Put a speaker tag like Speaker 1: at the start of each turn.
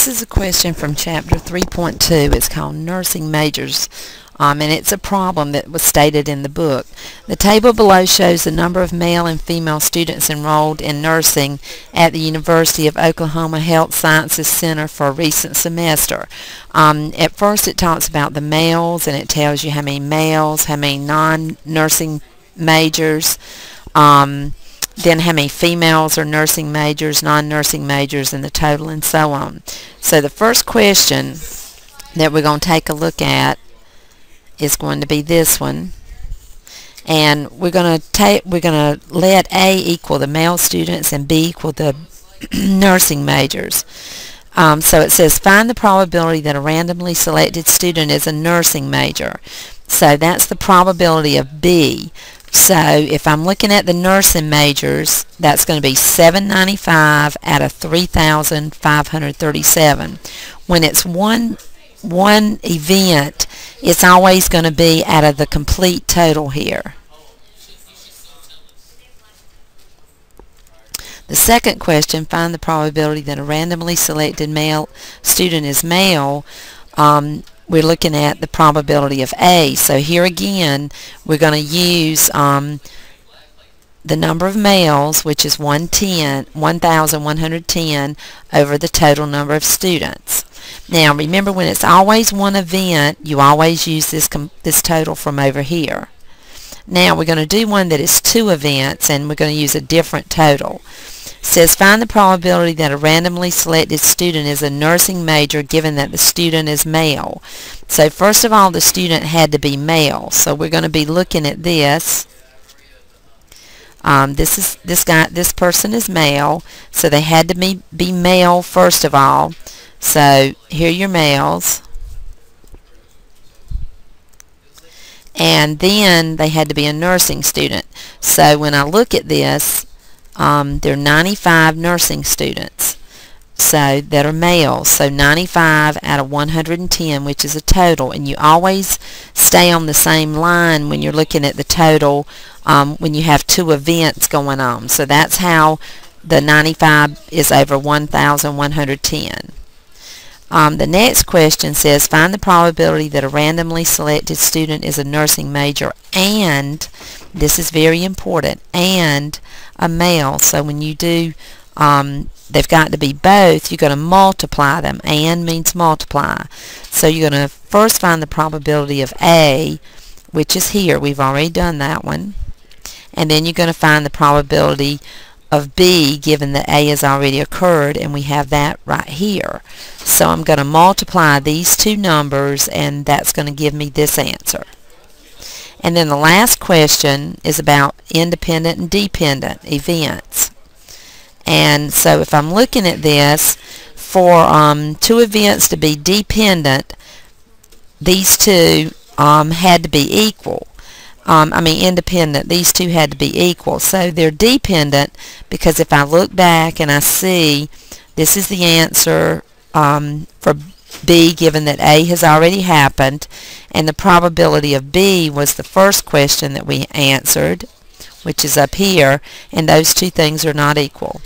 Speaker 1: This is a question from chapter 3.2. It's called Nursing Majors, and it's a problem that was stated in the book. The table below shows the number of male and female students enrolled in nursing at the University of Oklahoma Health Sciences Center for a recent semester. At first it talks about the males, and it tells you how many males, how many non-nursing majors, then how many females are nursing majors, non-nursing majors, and the total, and so on. So the first question that we're going to take a look at is going to be this one, and we're going to let A equal the male students and B equal the nursing majors. So it says find the probability that a randomly selected student is a nursing major. So that's the probability of B. So if I'm looking at the nursing majors, that's going to be 795 out of 3,537. When it's one event, it's always going to be out of the complete total here. The second question, find the probability that a randomly selected male student is male. We're looking at the probability of A. So here again, we're going to use the number of males, which is 1,110 over the total number of students. Now remember, when it's always one event, you always use this total from over here. Now we're going to do one that is two events, and we're going to use a different total. It says find the probability that a randomly selected student is a nursing major given that the student is male. So first of all, the student had to be male. So we're going to be looking at this. This person is male, so they had to be male first of all. So here are your males. And then they had to be a nursing student. So when I look at this, there are 95 nursing students that are males. So 95 out of 110, which is a total. And you always stay on the same line when you're looking at the total when you have two events going on. So that's how the 95 is over 1,110. The next question says find the probability that a randomly selected student is a nursing major and, this is very important, and a male. So when you do, they've got to be both, you're going to multiply them. And means multiply. So you're going to first find the probability of A, which is here. We've already done that one. And then you're going to find the probability of B, given that A has already occurred, and we have that right here. So I'm going to multiply these two numbers, and that's going to give me this answer. And then the last question is about independent and dependent events. And so if I'm looking at this, for two events to be dependent, these two had to be equal. Independent, these two had to be equal. So they're dependent because if I look back and I see this is the answer for B, given that A has already happened, and the probability of B was the first question that we answered, which is up here, and those two things are not equal.